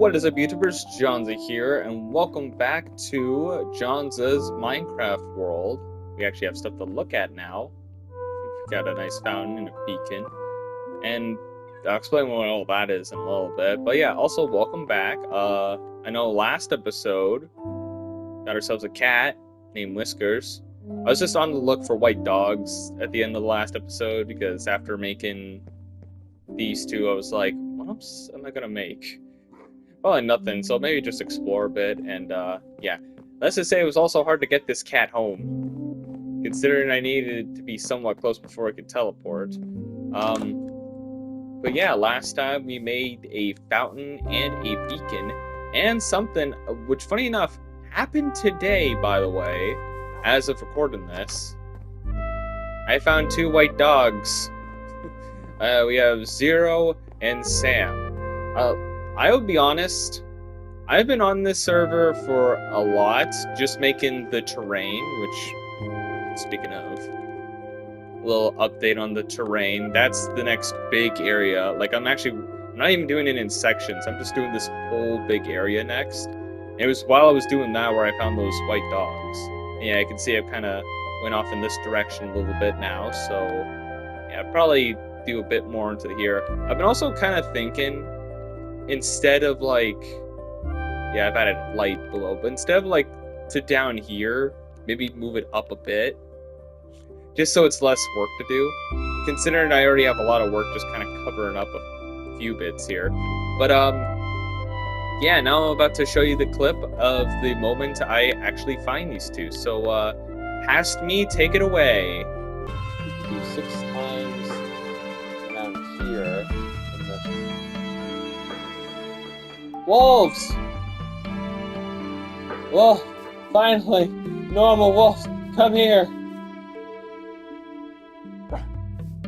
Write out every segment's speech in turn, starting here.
What is up, YouTubers? Johnzza here, and welcome back to Johnzza's Minecraft world. We actually have stuff to look at now. We've got a nice fountain and a beacon, and I'll explain what all that is in a little bit. But yeah, also welcome back. I know last episode got ourselves a cat named Whiskers. I was just on the look for white dogs at the end of the last episode because after making these two, I was like, what else am I gonna make? Probably nothing, so maybe just explore a bit, and yeah. Let's just say it was also hard to get this cat home, considering I needed to be somewhat close before I could teleport. But yeah, last time we made a fountain and a beacon, and something, which funny enough, happened today, by the way, as of recording this. I found two white dogs. We have Zero and Sam. I will be honest, I've been on this server for a lot, just making the terrain, which, speaking of, a little update on the terrain, that's the next big area. Like, I'm not even doing it in sections, I'm just doing this whole big area next. And it was while I was doing that where I found those white dogs. And yeah, you can see I've kind of went off in this direction a little bit now, so yeah, probably do a bit more into here. I've been also kind of thinking, instead of like, yeah, I've added light below, but instead of like to down here, maybe move it up a bit, just so it's less work to do, considering I already have a lot of work just kind of covering up a few bits here. But yeah, now I'm about to show you the clip of the moment I actually find these two. So past me, take it away. Do 6 times around here. Wolves! Well, finally, normal wolves, come here.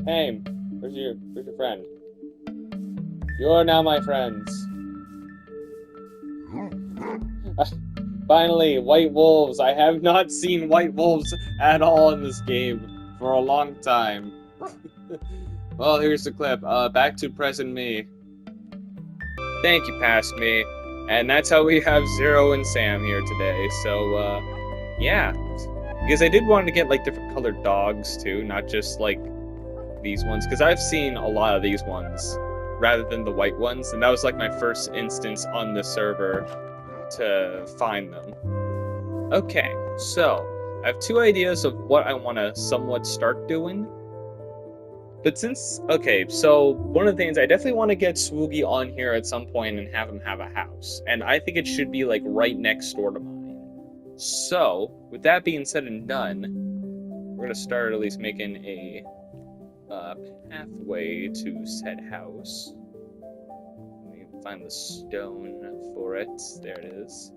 Hey, where's your friend? You're now my friends. Finally, white wolves. I have not seen white wolves at all in this game for a long time. Well, here's the clip. Back to present me. Thank you, past me. And that's how we have Zero and Sam here today. So, yeah. Because I did want to get, like, different colored dogs, too. Not just, like, these ones. Because I've seen a lot of these ones rather than the white ones. And that was, like, my first instance on the server to find them. Okay, so I have 2 ideas of what I want to somewhat start doing. But since, okay, so one of the things, I definitely want to get Swoogie on here at some point and have him have a house. And I think it should be, like, right next door to mine. So, with that being said and done, we're going to start at least making a pathway to said house. Let me find the stone for it. There it is.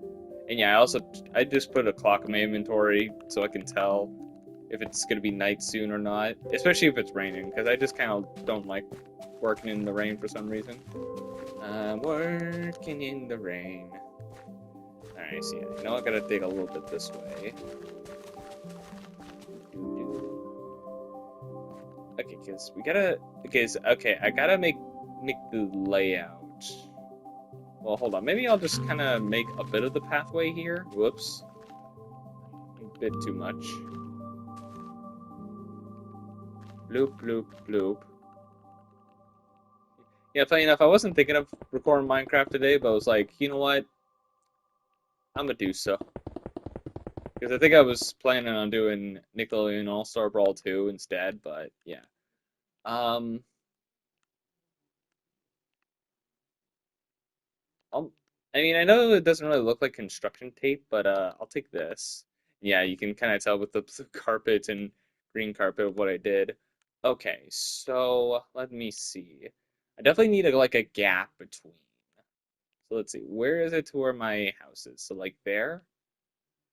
And yeah, I just put a clock in my inventory so I can tell if it's going to be night soon or not, especially if it's raining, because I just kind of don't like working in the rain for some reason. Working in the rain. Alright, so yeah, now I gotta dig a little bit this way. Okay, because we gotta, okay, I gotta make the layout. Well, hold on, maybe I'll just kind of make a bit of the pathway here. Whoops. A bit too much. Bloop, bloop, bloop. Yeah, funny enough, I wasn't thinking of recording Minecraft today, but I was like, you know what? I'm gonna do so. Because I think I was planning on doing Nickelodeon All-Star Brawl 2 instead, but yeah. I mean, I know it doesn't really look like construction tape, but I'll take this. Yeah, you can kind of tell with the carpet and green carpet what I did. Okay, so let me see. I definitely need like a gap between. So let's see, where is it to where my house is? So like there?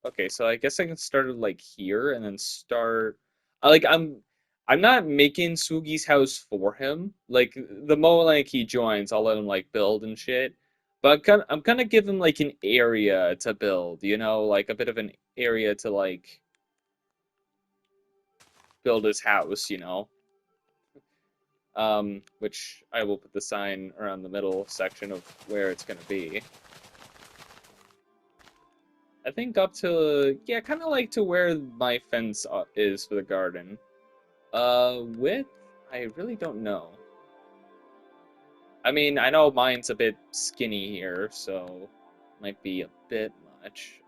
Okay, so I guess I can start it like here and then start. Like I'm not making Sugi's house for him. Like the moment like he joins, I'll let him like build and shit. But I'm gonna give him like an area to build, you know, like a bit of an area to like build his house, you know. which I will put the sign around the middle section of where it's gonna be. I think up to, yeah, kind of like to where my fence is for the garden. Width, I really don't know. I mean, I know mine's a bit skinny here, so might be a bit much.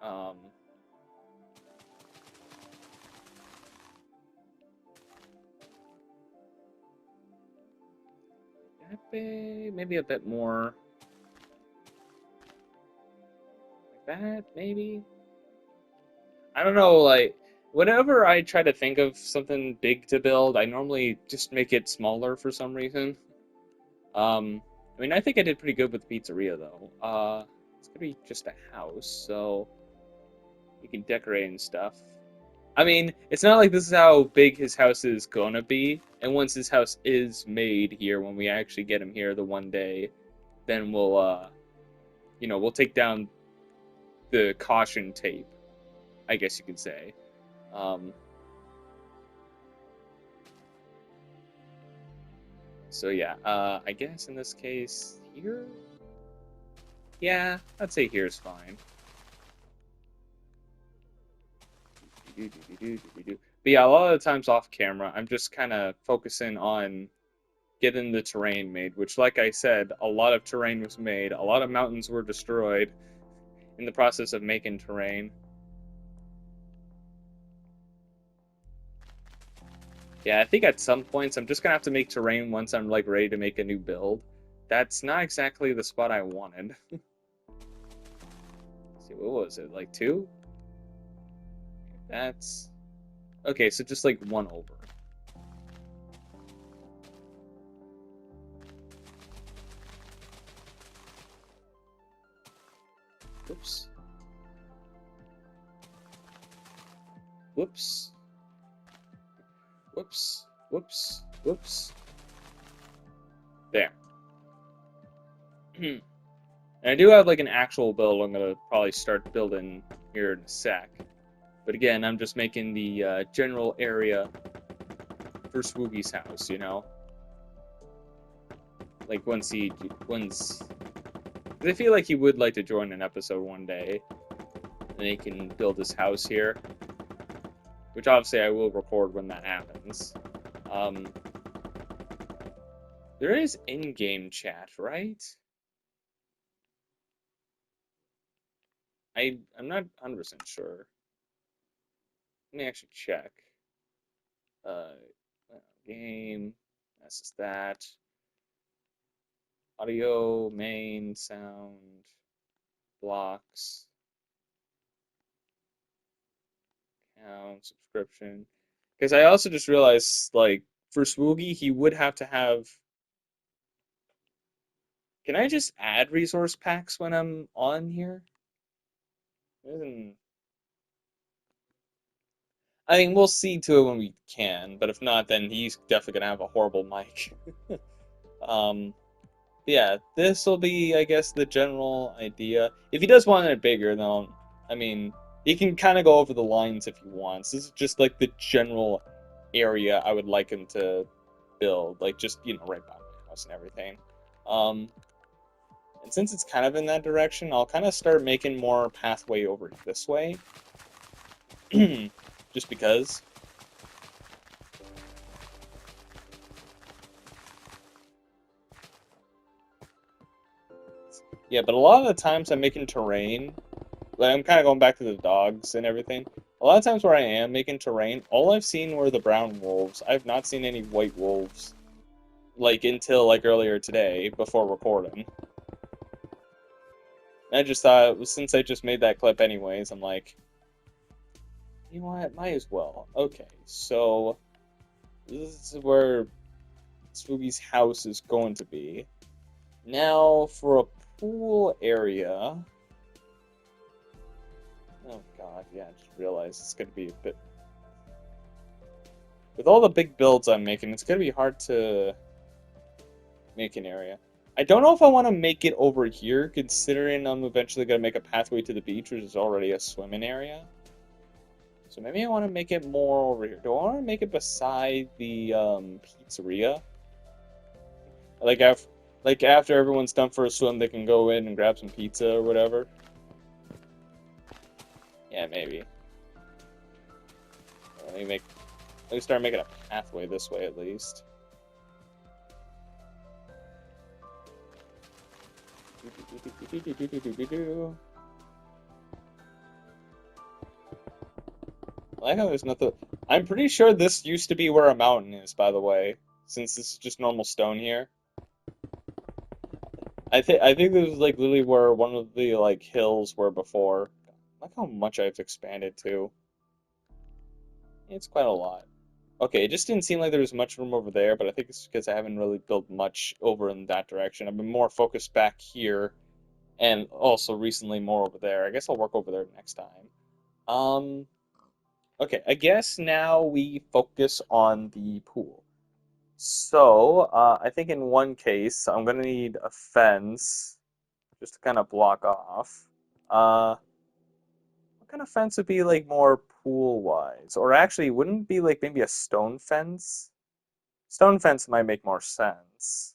That big, maybe a bit more like that, maybe. I don't know, like, whenever I try to think of something big to build, I normally just make it smaller for some reason. I mean, I think I did pretty good with the pizzeria, though. It's gonna be just a house, so you can decorate and stuff. I mean, it's not like this is how big his house is gonna be, and once his house is made here, when we actually get him here the one day, then we'll, we'll take down the caution tape, I guess you could say. Um, so yeah, I guess in this case, here? Yeah, I'd say here's fine. But yeah, a lot of the times off camera, I'm just kind of focusing on getting the terrain made, which, like I said, a lot of terrain was made. A lot of mountains were destroyed in the process of making terrain. Yeah, I think at some points I'm just gonna have to make terrain once I'm like ready to make a new build. That's not exactly the spot I wanted. Let's see, what was it? Like two? That's okay, so just like one over. Whoops. Whoops. Whoops. Whoops. Whoops. There. And I do have like an actual build I'm gonna probably start building here in a sec. But again, I'm just making the general area for Swoogie's house, you know? Like once I feel like he would like to join an episode one day, and he can build his house here. Which obviously I will record when that happens. There is in-game chat, right? I'm not 100% sure. Let me actually check. Uh, game. That's just that. Audio, main, sound, blocks, account, subscription. Because I also just realized, like, for Swoogie, he would have to have. Can I just add resource packs when I'm on here? I mean, we'll see to it when we can, but if not, then he's definitely gonna have a horrible mic. um, yeah, this will be, I guess, the general idea. If he does want it bigger, then I mean, he can kind of go over the lines if he wants. This is just like the general area I would like him to build, like just right by my house and everything. Um, and since it's kind of in that direction, I'll kind of start making more pathway over this way, just because. Yeah, but a lot of the times I'm making terrain, like I'm kind of going back to the dogs and everything. A lot of times where I am making terrain, all I've seen were the brown wolves. I've not seen any white wolves, like until like earlier today before recording. And I just thought, since I just made that clip anyways, I'm like, you know what, might as well. Okay, so this is where Spooky's house is going to be. Now for a pool area. Oh god, yeah, I just realized it's gonna be a bit. With all the big builds I'm making, it's gonna be hard to make an area. I don't know if I want to make it over here, considering I'm eventually gonna make a pathway to the beach, which is already a swimming area. So maybe I want to make it more over here. Do I want to make it beside the pizzeria? Like after everyone's done for a swim, they can go in and grab some pizza or whatever. Yeah, maybe. Let me start making a pathway this way at least. I like how there's nothing. I'm pretty sure this used to be where a mountain is, by the way, since this is just normal stone here. I think this is like literally where one of the like hills were before. Look how much I've expanded too. It's quite a lot. Okay, it just didn't seem like there was much room over there, but I think it's because I haven't really built much over in that direction. I've been more focused back here, and also recently more over there. I guess I'll work over there next time. Um, okay, I guess now we focus on the pool. So, I think in one case, I'm gonna need a fence just to kind of block off. What kind of fence would be like more pool wise? Or actually, wouldn't it be like maybe a stone fence? Stone fence might make more sense.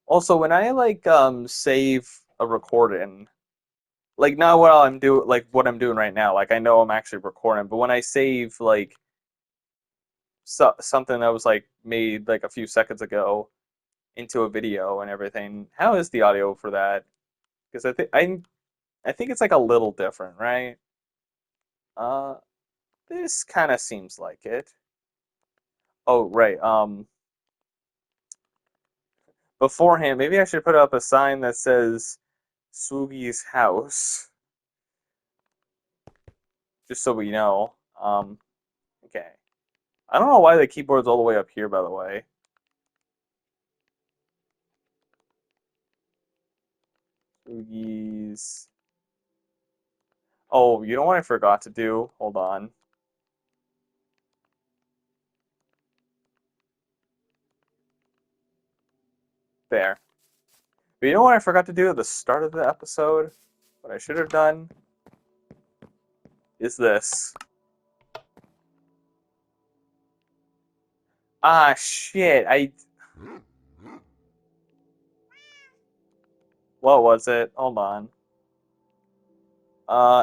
Also, when I like save a recording, like not what I'm doing, like what I'm doing right now, like I know I'm actually recording, but when I save like something that was like made like a few seconds ago into a video and everything, how is the audio for that? Because I think it's like a little different, right? Uh, this kind of seems like it. Oh, right. Beforehand, maybe I should put up a sign that says Sugi's house, just so we know. Okay. I don't know why the keyboard's all the way up here, by the way. Sugi's. Oh, you know what I forgot to do? Hold on. There. But you know what I forgot to do at the start of the episode? What I should have done is this. Ah, shit. What was it? Hold on.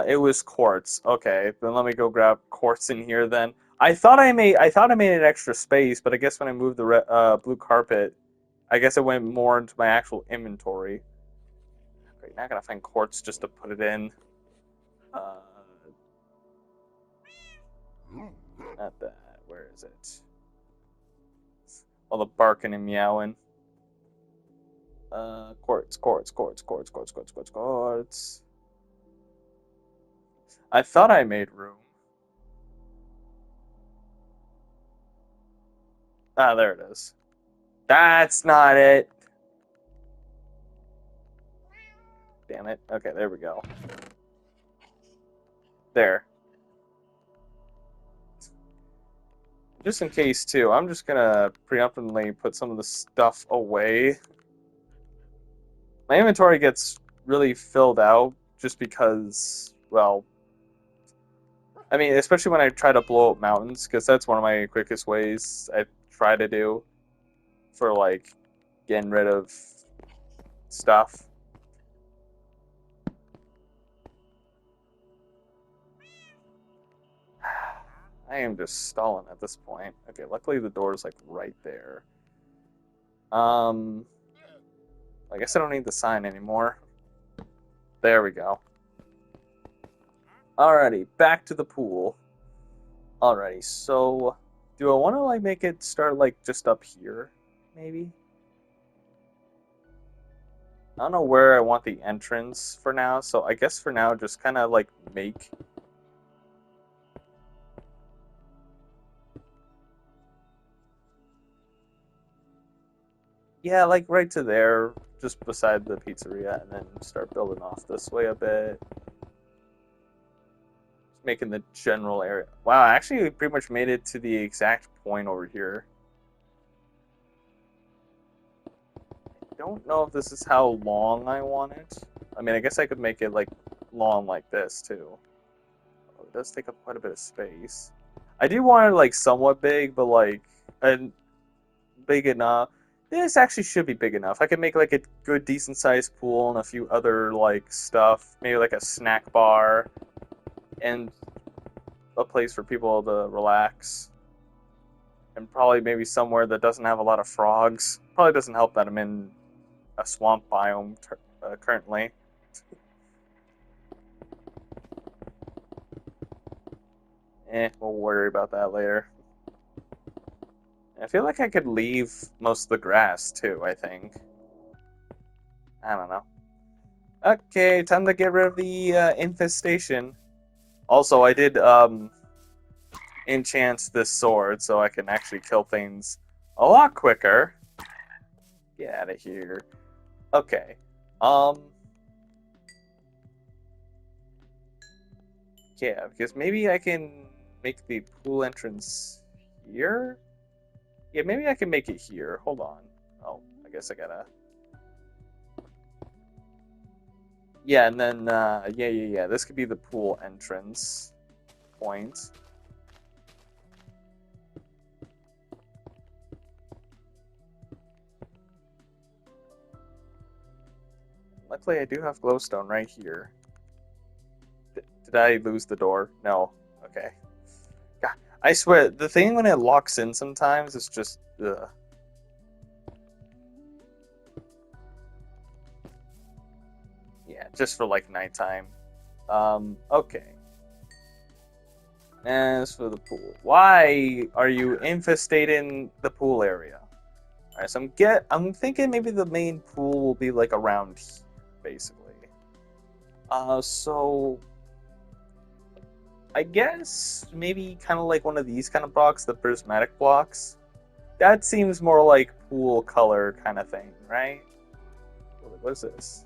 It was quartz. Okay, then let me go grab quartz in here then. I thought I made an extra space, but I guess when I moved the blue carpet, I guess it went more into my actual inventory. Great, now I gotta find quartz just to put it in. Uh, not that. Where is it? All the barking and meowing. Quartz, quartz, quartz, quartz, quartz, quartz, quartz, quartz. I thought I made room. Ah, there it is. That's not it. Damn it. Okay, there we go. There. Just in case, too, I'm just gonna preemptively put some of the stuff away. My inventory gets really filled out just because, well, I mean, especially when I try to blow up mountains, because that's one of my quickest ways I try to do for, like, getting rid of stuff. I am just stalling at this point. Okay, luckily the door's, like, right there. I guess I don't need the sign anymore. There we go. Alrighty, back to the pool. Alrighty, so do I want to like make it start like just up here, maybe? I don't know where I want the entrance for now, so I guess for now just kind of like make. Yeah, like right to there, just beside the pizzeria, and then start building off this way a bit. Just making the general area. Wow, I actually pretty much made it to the exact point over here. Don't know if this is how long I want it. I mean, I guess I could make it like long like this too. Oh, it does take up quite a bit of space. I do want it like somewhat big, but like and big enough. This actually should be big enough. I can make like a good, decent sized pool and a few other like stuff. Maybe like a snack bar and a place for people to relax. And probably maybe somewhere that doesn't have a lot of frogs. Probably doesn't help that I'm in a swamp biome currently. We'll worry about that later. I feel like I could leave most of the grass too, I think. I don't know. Okay, time to get rid of the infestation. Also, I did enchant this sword so I can actually kill things a lot quicker. Get out of here. Okay. Yeah, because maybe I can make the pool entrance here? Yeah, maybe I can make it here. Hold on. Oh, I guess I gotta... Yeah, and then, yeah. This could be the pool entrance point. Luckily, I do have glowstone right here. Did I lose the door? No. Okay. God, I swear, the thing when it locks in sometimes is just... Yeah, just for, like, nighttime. Okay. As for the pool, why are you infestating the pool area? Alright, so I'm thinking maybe the main pool will be like around here, basically. So I guess maybe kind of like one of these kind of blocks, the prismatic blocks. That seems more like pool color kind of thing, right? What is this?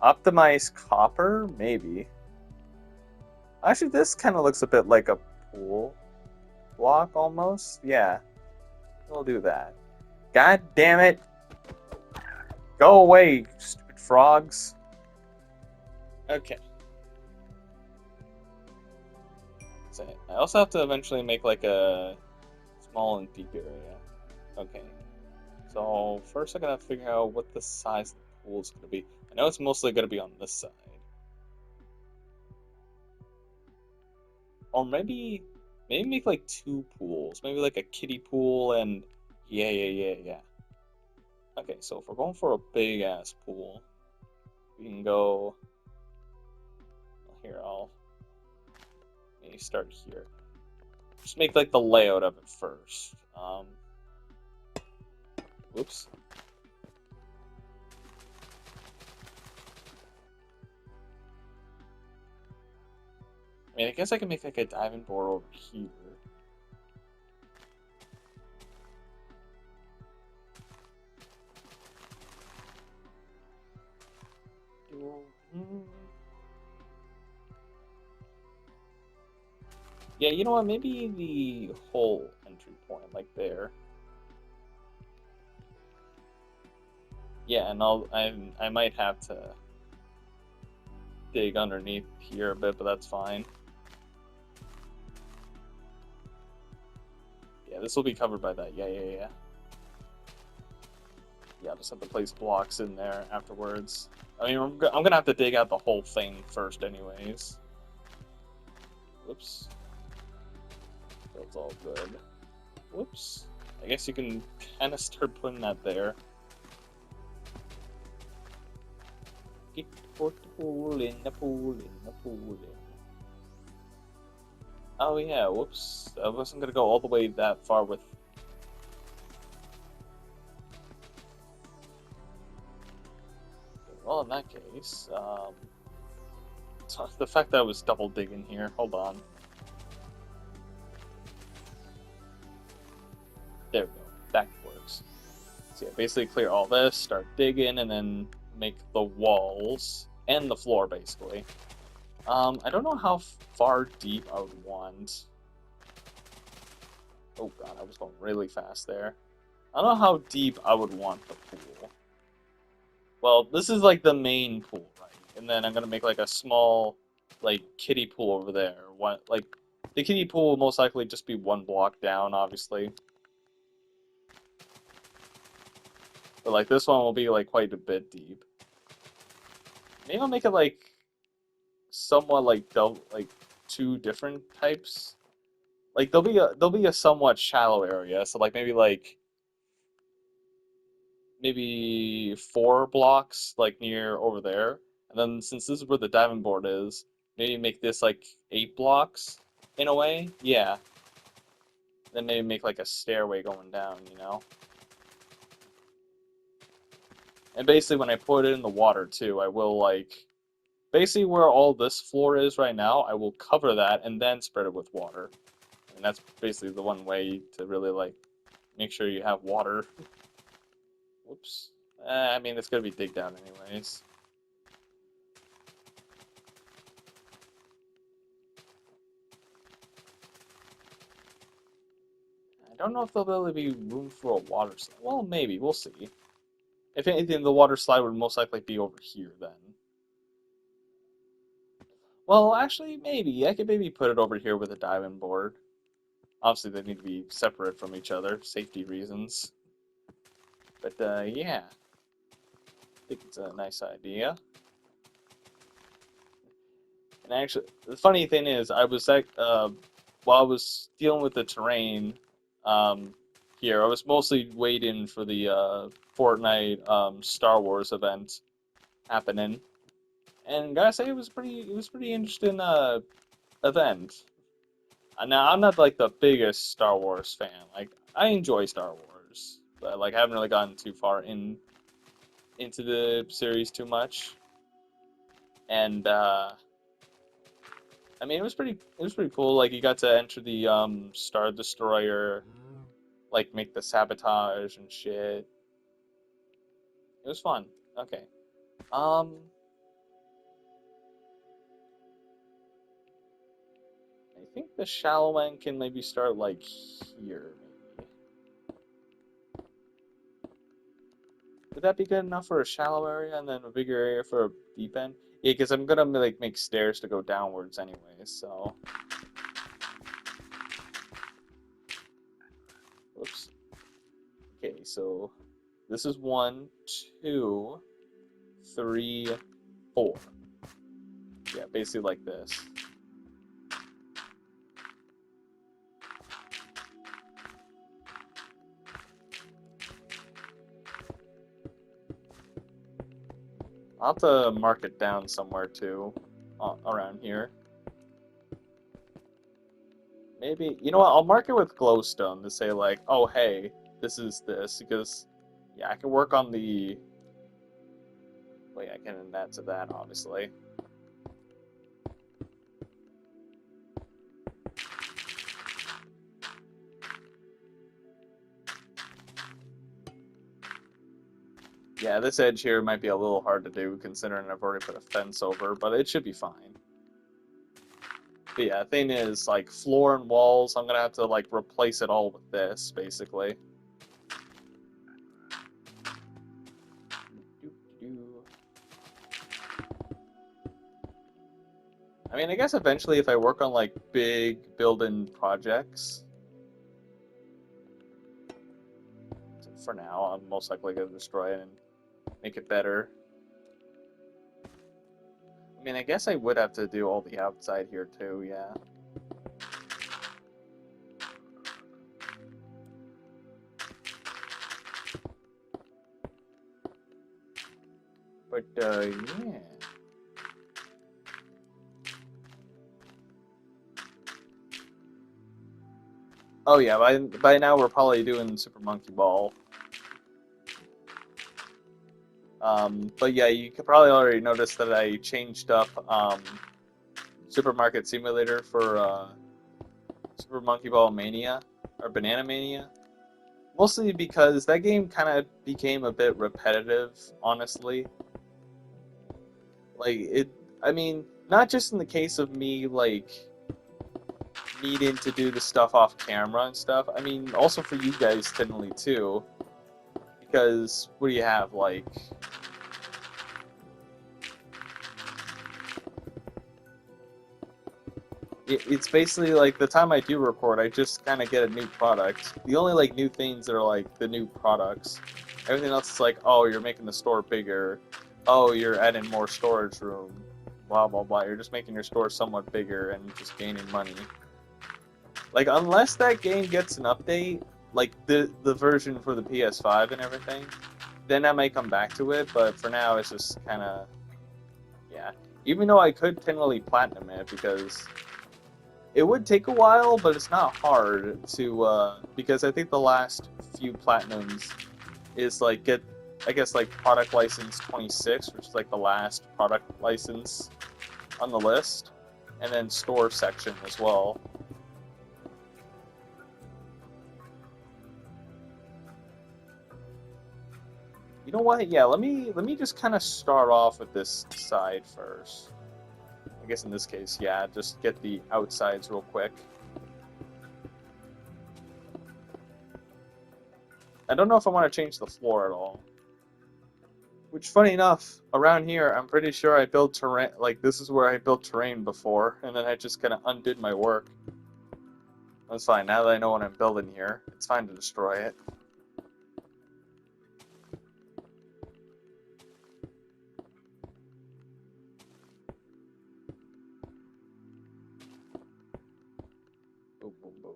Optimized copper? Maybe. Actually, this kind of looks a bit like a pool block almost. Yeah, we'll do that. God damn it! Go away, stupid frogs. Okay. So I also have to eventually make like a small and deep area. Okay. So first I gotta figure out what the size of the pool is gonna be. I know it's mostly gonna be on this side. Or maybe make like two pools. Maybe like a kiddie pool and yeah. Okay, so if we're going for a big ass pool, we can go here. I'll maybe start here. Just make like the layout of it first. Whoops. I mean, I guess I can make like a diving board over here. Yeah, you know what? Maybe the whole entry point, like there. Yeah, and I might have to dig underneath here a bit, but that's fine. Yeah, this will be covered by that. Yeah. Yeah, just have to place blocks in there afterwards. I mean, I'm gonna have to dig out the whole thing first, anyways. Whoops. That's all good. Whoops. I guess you can kind of start putting that there. Put the pool in, the pool in, the pool in. Oh yeah, whoops. I wasn't gonna go all the way that far with... Well, in that case, so the fact that I was double digging here, hold on. There we go, that works. So yeah, basically clear all this, start digging, and then make the walls and the floor, basically. I don't know how far deep I would want. Oh god, I was going really fast there. I don't know how deep I would want the pool. Well, this is like the main pool, right? And then I'm gonna make like a small, like, kiddie pool over there. What, like, the kiddie pool will most likely just be one block down, obviously. But like this one will be like quite a bit deep. Maybe I'll make it like somewhat like like two different types. Like there'll be a somewhat shallow area, so like maybe 4 blocks like near over there. And then since this is where the diving board is, maybe make this like 8 blocks in a way. Yeah. Then maybe make like a stairway going down, you know? And basically when I put it in the water too, I will like basically where all this floor is right now, I will cover that and then spread it with water. And that's basically the one way to really like make sure you have water. Whoops. I mean, it's gonna be dig down anyways. I don't know if there'll really be room for a water slide. Well, maybe. We'll see. If anything, the water slide would most likely be over here then. Well, actually, maybe. I could maybe put it over here with a diving board. Obviously, they need to be separate from each other, safety reasons. But, yeah. I think it's a nice idea. And actually, the funny thing is, I was like, while I was dealing with the terrain here, I was mostly waiting for the Fortnite Star Wars event happening, and gotta say, it was pretty interesting event. Now, I'm not like the biggest Star Wars fan. Like, I enjoy Star Wars, but like, I haven't really gotten too far into the series too much, and I mean, it was pretty cool. Like you got to enter the Star Destroyer, like make the sabotage and shit. It was fun. Okay. Um, I think the shallow end can maybe start like here, maybe. Would that be good enough for a shallow area and then a bigger area for a deep end? Yeah, because I'm gonna like make stairs to go downwards anyway, so. Whoops. Okay, so this is 1, 2, 3, 4. Yeah, basically like this. I'll have to mark it down somewhere too, around here. Maybe, you know what, I'll mark it with glowstone to say like, oh hey, this is this, because, yeah, I can work on the, wait, I can add that to that, obviously. Yeah, this edge here might be a little hard to do, considering I've already put a fence over, but it should be fine. But yeah, the thing is, like, floor and walls, I'm gonna have to, like, replace it all with this, basically. I mean, I guess eventually if I work on, like, big building projects, for now, I'm most likely gonna destroy it and make it better. I mean, I guess I would have to do all the outside here too, yeah. But, yeah. Oh yeah, by now we're probably doing Super Monkey Ball. But yeah, you could probably already notice that I changed up Supermarket Simulator for Super Monkey Ball Mania or Banana Mania. Mostly because that game kind of became a bit repetitive, honestly. Like I mean, not just in the case of me like needing to do the stuff off camera and stuff. I mean, also for you guys technically too, because what do you have like? It's basically like the time I do record, I just kind of get a new product. The only like new things that are like the new products Everything else is like, oh, you're making the store bigger. Oh, you're adding more storage room. Blah, blah, blah. You're just making your store somewhat bigger and just gaining money. Like, unless that game gets an update, like the version for the PS5 and everything, then I may come back to it, but for now it's just kind of, yeah. Even though I could technically platinum it, because it would take a while, but it's not hard to, because I think the last few platinums is like get, I guess like product license 26, which is like the last product license on the list, and then store section as well. You know what? Yeah, let me just kind of start off with this side first. I guess in this case, yeah, just get the outsides real quick. I don't know if I want to change the floor at all. Which, funny enough, around here, I'm pretty sure I built terrain, like, this is where I built terrain before, and then I just kind of undid my work. That's fine, now that I know what I'm building here, it's fine to destroy it. Boom, boom, boom.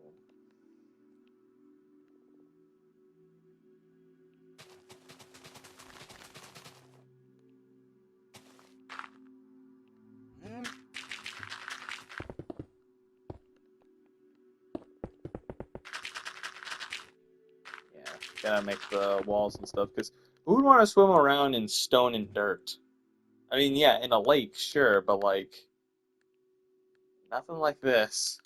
Gotta make the walls and stuff, because who would want to swim around in stone and dirt? I mean, yeah, in a lake, sure, but like, nothing like this.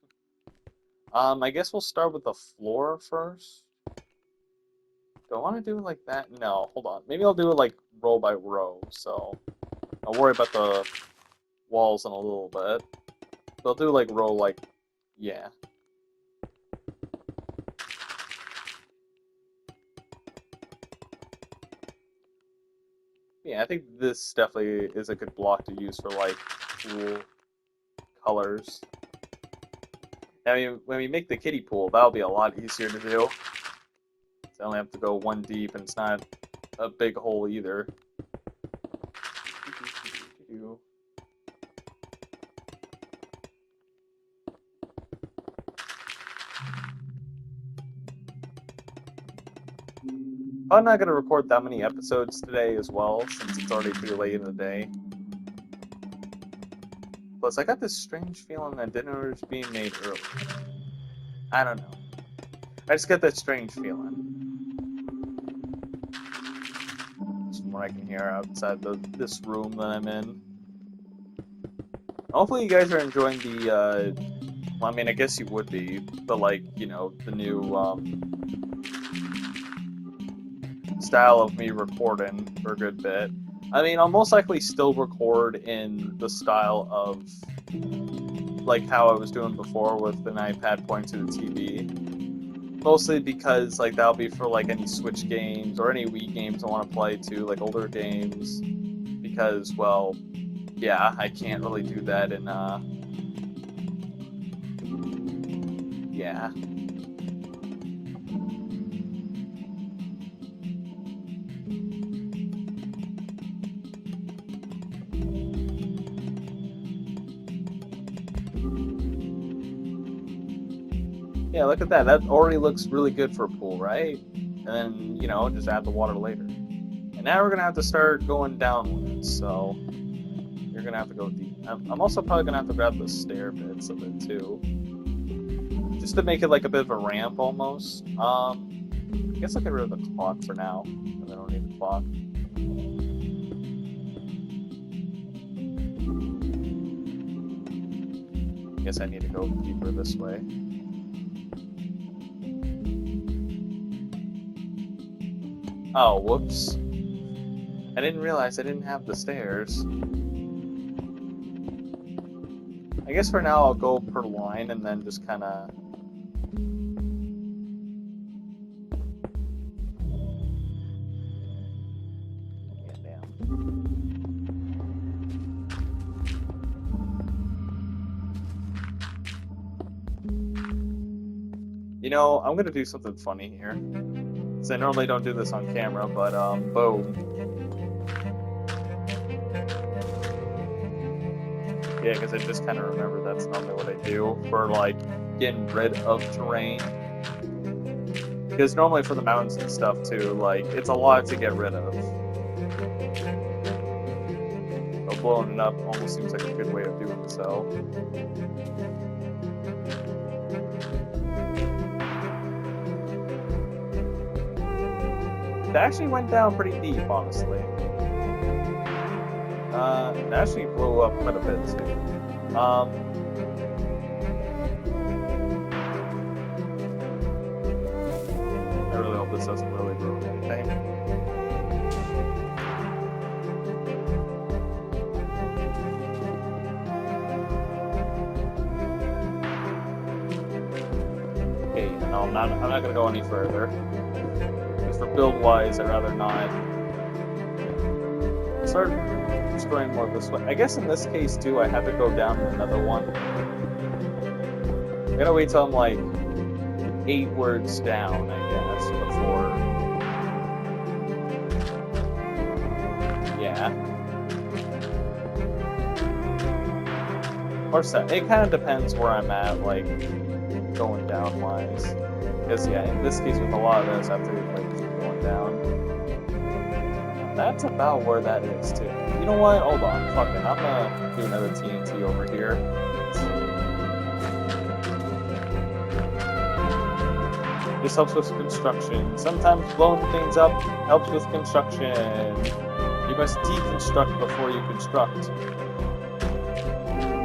I guess we'll start with the floor first. Do I want to do it like that? No, hold on. Maybe I'll do it like row by row, so I'll worry about the walls in a little bit. But I'll do like row, like, yeah. Yeah, I think this definitely is a good block to use for, like, cool colors. I mean, when we make the kiddie pool, that'll be a lot easier to do. I only have to go one deep, and it's not a big hole either. I'm not going to record that many episodes today as well, since it's already pretty late in the day. Plus, I got this strange feeling that dinner is being made early. I don't know. I just get that strange feeling. Just from what I can hear outside this room that I'm in. Hopefully you guys are enjoying the, well, I mean, I guess you would be, but like, you know, the new, style of me recording for a good bit. I mean, I'll most likely still record in the style of, like, how I was doing before with an iPad pointing to the TV. Mostly because, like, that'll be for, like, any Switch games or any Wii games I want to play too, like, older games. Because, well, yeah, I can't really do that in, yeah. Yeah, look at that. That already looks really good for a pool, right? And then, you know, just add the water later. And now we're going to have to start going downwards, so you're going to have to go deep. I'm also probably going to have to grab the stair bits of it, too. Just to make it like a bit of a ramp, almost. I guess I'll get rid of the clock for now. I don't need the clock. I guess I need to go deeper this way. Oh, whoops. I didn't realize I didn't have the stairs. I guess for now I'll go per line and then just kind of... Yeah, damn. You know, I'm going to do something funny here. So I normally don't do this on camera, but boom. Yeah, because I just kind of remember that's normally what I do for like getting rid of terrain. Because normally for the mountains and stuff too, like it's a lot to get rid of. So blowing it up almost seems like a good way of doing so. It actually went down pretty deep, honestly. It actually blew up quite a bit too. I really hope this doesn't really ruin anything. Okay, no, I'm not gonna go any further. Because for build-wise, I'd rather not. Start destroying more this way. I guess in this case too, I have to go down another one. I gotta wait till I'm like 8 words down, I guess, before. Yeah. Or so. It kind of depends where I'm at, like going down wise. Because yeah, in this case with a lot of this, I have to like keep going down. That's about where that is too. You know what? Hold on. Fuck it. I'm gonna do another TNT over here. This helps with construction. Sometimes blowing things up helps with construction. You must deconstruct before you construct. Might as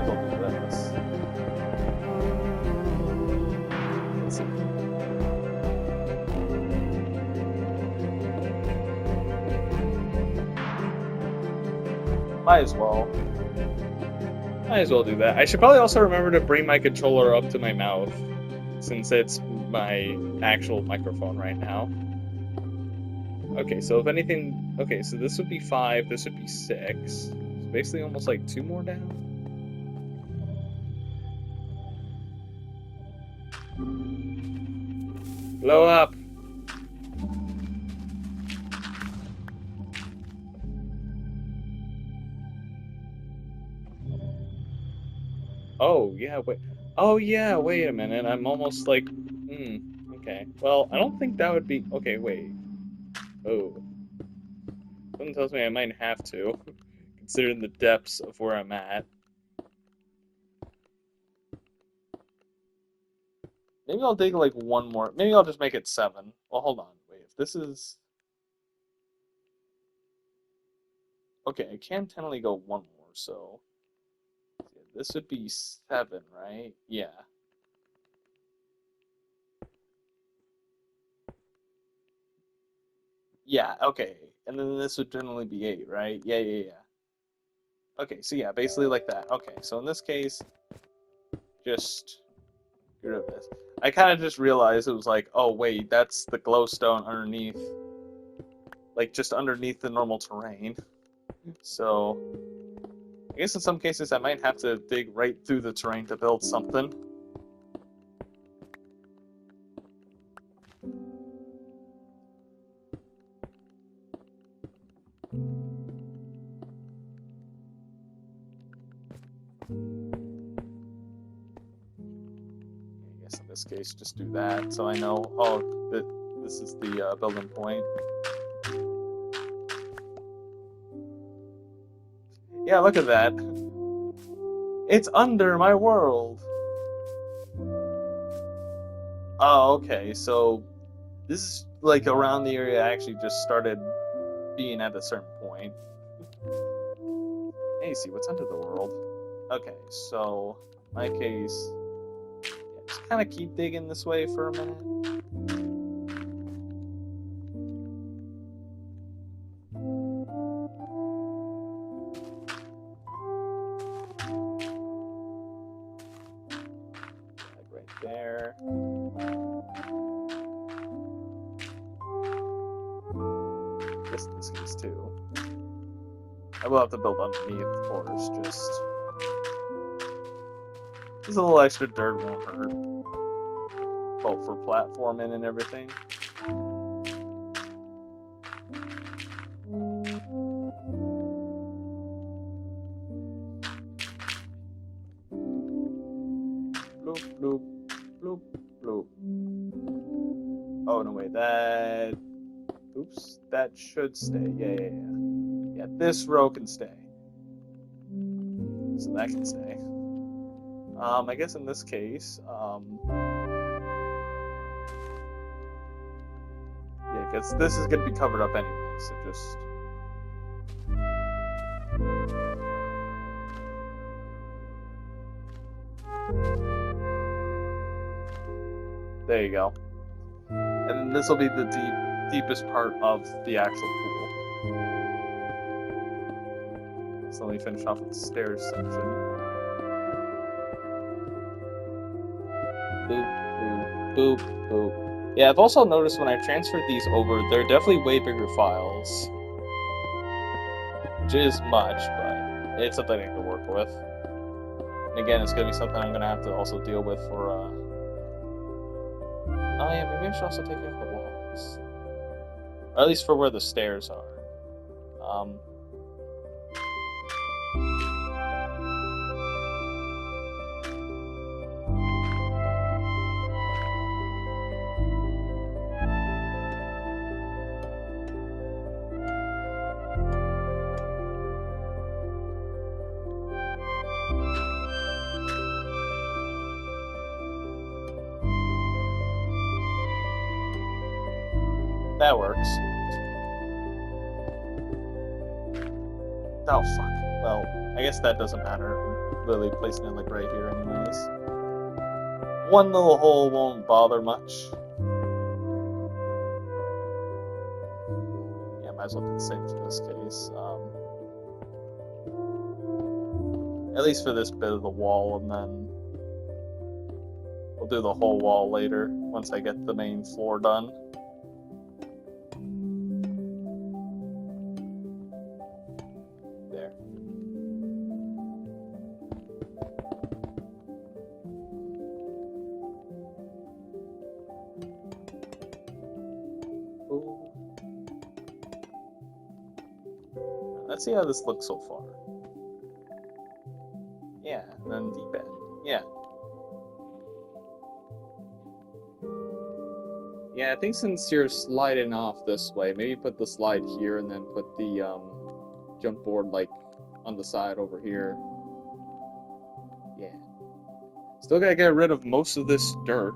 well do this. Let's see. Might as well. Might as well do that. I should probably also remember to bring my controller up to my mouth, since it's my actual microphone right now. Okay, so if anything... Okay, so this would be 5, this would be 6. So basically almost like 2 more down. Blow up! Oh, yeah, wait. Oh, yeah, wait a minute. I'm almost like... okay. Well, I don't think that would be... Okay, wait. Oh. Something tells me I might have to, considering the depths of where I'm at. Maybe I'll dig like one more. Maybe I'll just make it 7. Well, hold on. Wait, if this is... Okay, I can technically go 1 more, so... This would be 7, right? Yeah. Yeah, okay. And then this would generally be 8, right? Yeah, yeah, yeah. Okay, so yeah, basically like that. Okay, so in this case, just get rid of this. I kind of just realized it was like, oh wait, that's the glowstone underneath. Like, just underneath the normal terrain. So, I guess in some cases I might have to dig right through the terrain to build something. I guess in this case, just do that, so I know, oh, that this is the building point. Yeah, look at that. It's under my world. Oh, okay, so this is like around the area I actually just started being at a certain point. Hey, see what's under the world. Okay, so in my case, yeah, just kind of keep digging this way for a minute. Like right there. This case too. I will have to build underneath, of course, just... Just a little extra dirt won't hurt. Both for platforming and everything. Bloop, bloop, bloop, bloop. Oh, no, wait, that... Oops, that should stay. Yeah. Yeah, this row can stay. So that can stay. I guess in this case, yeah, because this is going to be covered up anyway, so just... There you go. And this will be the deepest part of the actual pool. So let me finish off with the stairs section. Boop, boop, boop, boop. Yeah, I've also noticed when I transferred these over, they're definitely way bigger files. Which is much, but it's something I can work with. And again, it's going to be something I'm going to have to also deal with for, Oh yeah, maybe I should also take out the walls. Or at least for where the stairs are. That works. Oh, fuck. Well, I guess that doesn't matter. I'm really placing it like right here anyways. One little hole won't bother much. Yeah, might as well do the same for this case. At least for this bit of the wall, and then we'll do the whole wall later once I get the main floor done. There. Ooh. Let's see how this looks so far. Yeah, and then deep end. Yeah. Yeah, I think since you're sliding off this way, maybe put the slide here and then put the jump board like on the side over here. Yeah. Still gotta get rid of most of this dirt.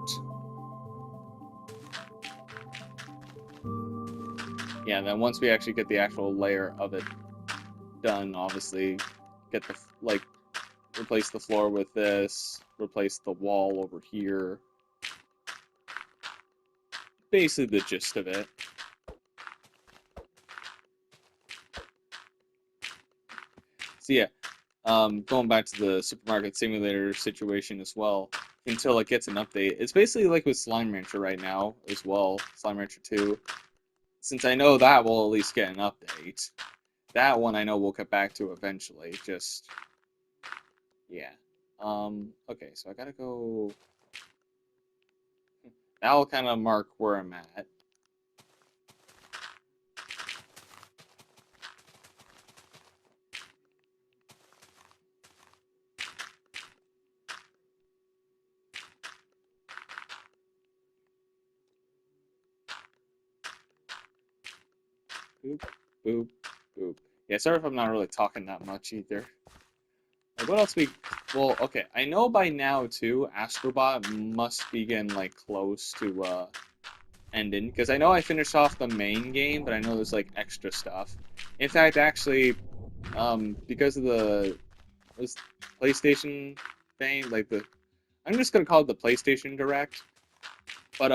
Yeah, and then once we actually get the actual layer of it done, obviously get the replace the floor with this, replace the wall over here. Basically the gist of it. So yeah, going back to the supermarket simulator situation as well, until it gets an update. It's basically like with Slime Rancher right now as well, Slime Rancher 2. Since I know that will at least get an update. That one I know we'll get back to eventually, just... Yeah. Okay, so I gotta go... That will kind of mark where I'm at. Boop, boop, boop. Yeah, sorry if I'm not really talking that much either. Like, what else well, okay, I know by now, too, Astrobot must be getting, like, close to, ending. Because I know I finished off the main game, but I know there's, like, extra stuff. In fact, actually, because of this PlayStation thing, like, I'm just gonna call it the PlayStation Direct. But,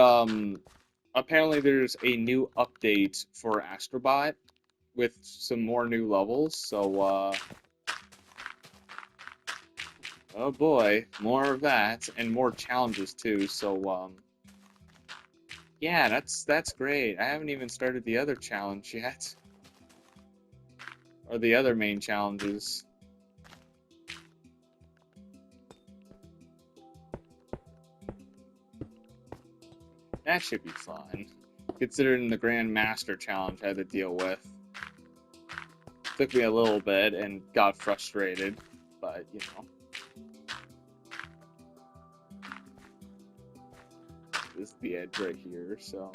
apparently there's a new update for Astrobot with some more new levels, so, oh boy, more of that, and more challenges too, so, yeah, that's great. I haven't even started the other challenge yet. Or the other main challenges. That should be fun. Considering the Grand Master Challenge I had to deal with. Took me a little bit and got frustrated, but you know. This is the edge right here, so.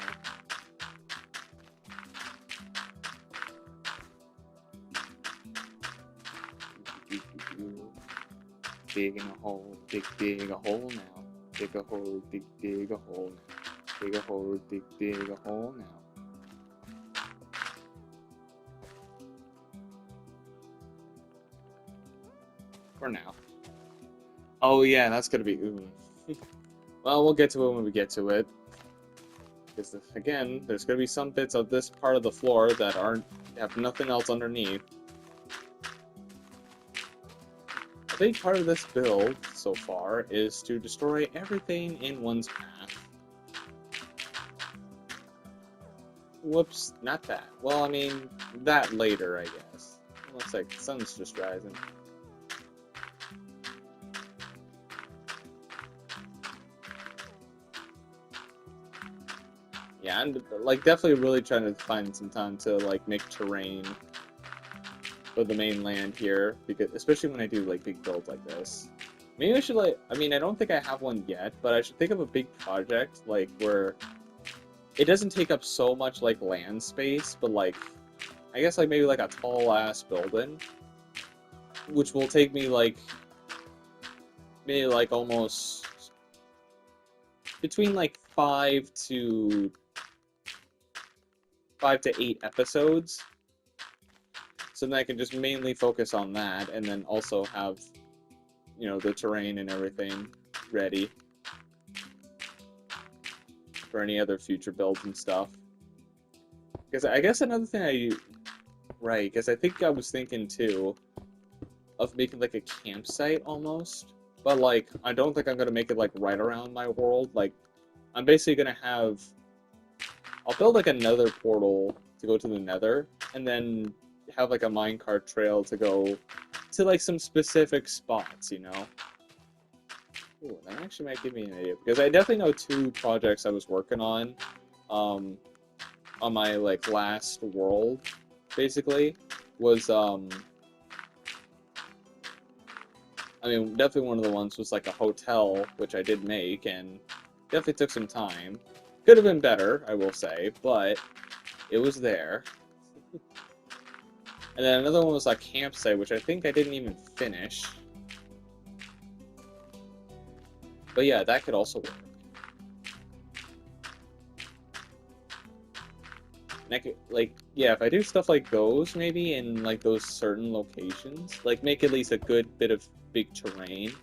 Digging a hole, dig a hole now. Dig a hole, dig a hole now. Dig a hole, dig a hole now. For now. Oh yeah, that's gonna be well, we'll get to it when we get to it. Because again, there's gonna be some bits of this part of the floor that have nothing else underneath. A big part of this build so far is to destroy everything in one's path. Whoops, not that. Well, I mean, that later, I guess. Looks like the sun's just rising. Yeah, I'm like definitely really trying to find some time to like make terrain for the mainland here, because especially when I do like big builds like this. Maybe I should like, I mean, I don't think I have one yet, but I should think of a big project like where it doesn't take up so much like land space, but like I guess like maybe like a tall ass building, which will take me like maybe like almost between like 5 to 8 episodes. So then I can just mainly focus on that, and then also have, you know, the terrain and everything ready for any other future builds and stuff. Because I guess another thing right, because I think I was thinking too of making like a campsite almost, but like I don't think I'm gonna make it like right around my world. Like I'm basically gonna I'll build like another portal to go to the Nether, and then have like a minecart trail to go to like some specific spots, you know? Ooh, that actually might give me an idea, because I definitely know 2 projects I was working on my like last world, basically, was I mean, definitely one of the ones was like a hotel, which I did make, and definitely took some time. Could have been better, I will say, but it was there. And then another one was like campsite, which I think I didn't even finish. But yeah, that could also work. And I could, like, yeah, if I do stuff like those, maybe, in, like, those certain locations, like, make at least a good bit of big terrain.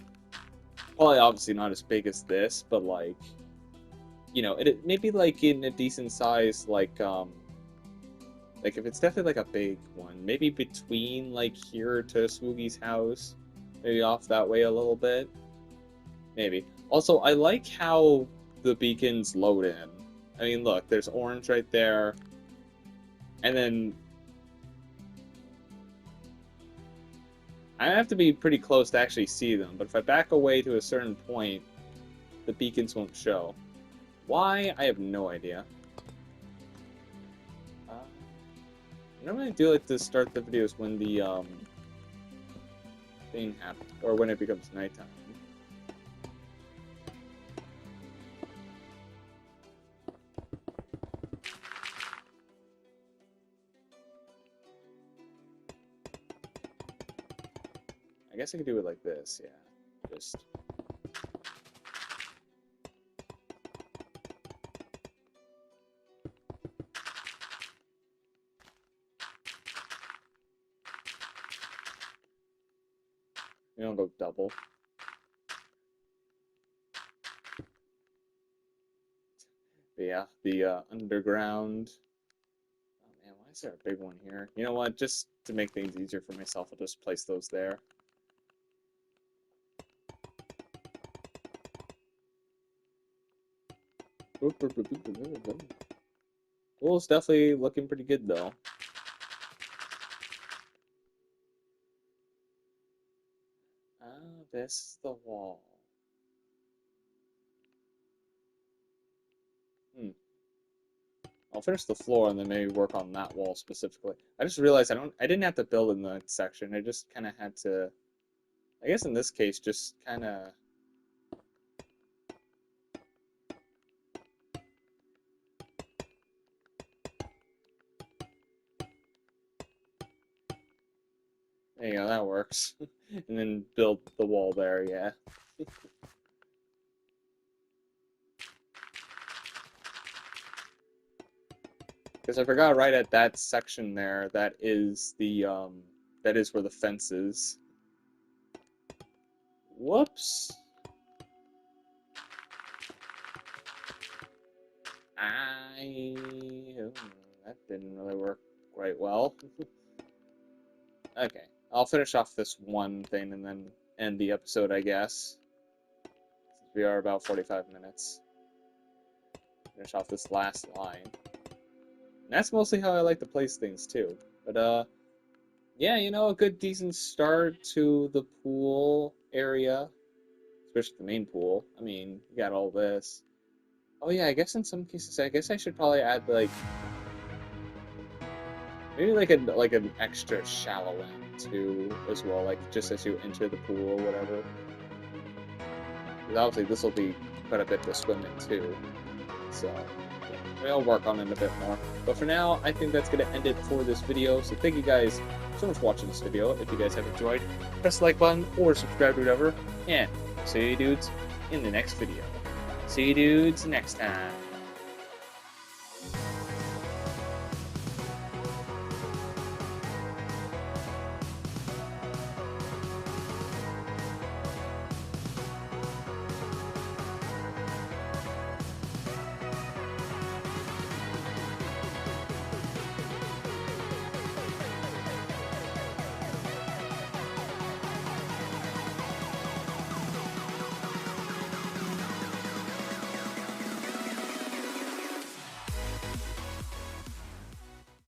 Probably, obviously, not as big as this, but, like, you know, maybe, like, in a decent size, like, if it's definitely, like, a big one, maybe between, like, here to Swoogie's house, maybe off that way a little bit. Maybe. Also, I like how the beacons load in. I mean, look, there's orange right there. And then I have to be pretty close to actually see them, but if I back away to a certain point, the beacons won't show. Why? I have no idea. Normally I do like to start the videos when the thing happens, or when it becomes nighttime. I guess I could do it like this, yeah. Just... we don't go double. But yeah, the underground... Oh man, why is there a big one here? You know what, just to make things easier for myself, I'll just place those there. Well, it's definitely looking pretty good, though. Ah, this is the wall. I'll finish the floor and then maybe work on that wall specifically. I just realized I didn't have to build in the section. I just kind of had to, I guess in this case, just kind of. There you go, that works. And then build the wall there, yeah. Because I forgot right at that section there, that is where the fence is. Whoops. That didn't really work quite well. Okay, I'll finish off this one thing and then end the episode, I guess. Since we are about 45 minutes. Finish off this last line. And that's mostly how I like to place things, too. But, yeah, you know, a good, decent start to the pool area. Especially the main pool. I mean, you got all this. Oh, yeah, I guess in some cases, I guess I should probably add, like... Maybe like an extra shallow end, too, as well. Like, just as you enter the pool or whatever. Because obviously, this will be quite a bit to swim in, too. So... I'll work on it a bit more. But for now, I think that's going to end it for this video. So thank you guys so much for watching this video. If you guys have enjoyed, press the like button or subscribe or whatever. And see you dudes in the next video. See you dudes next time.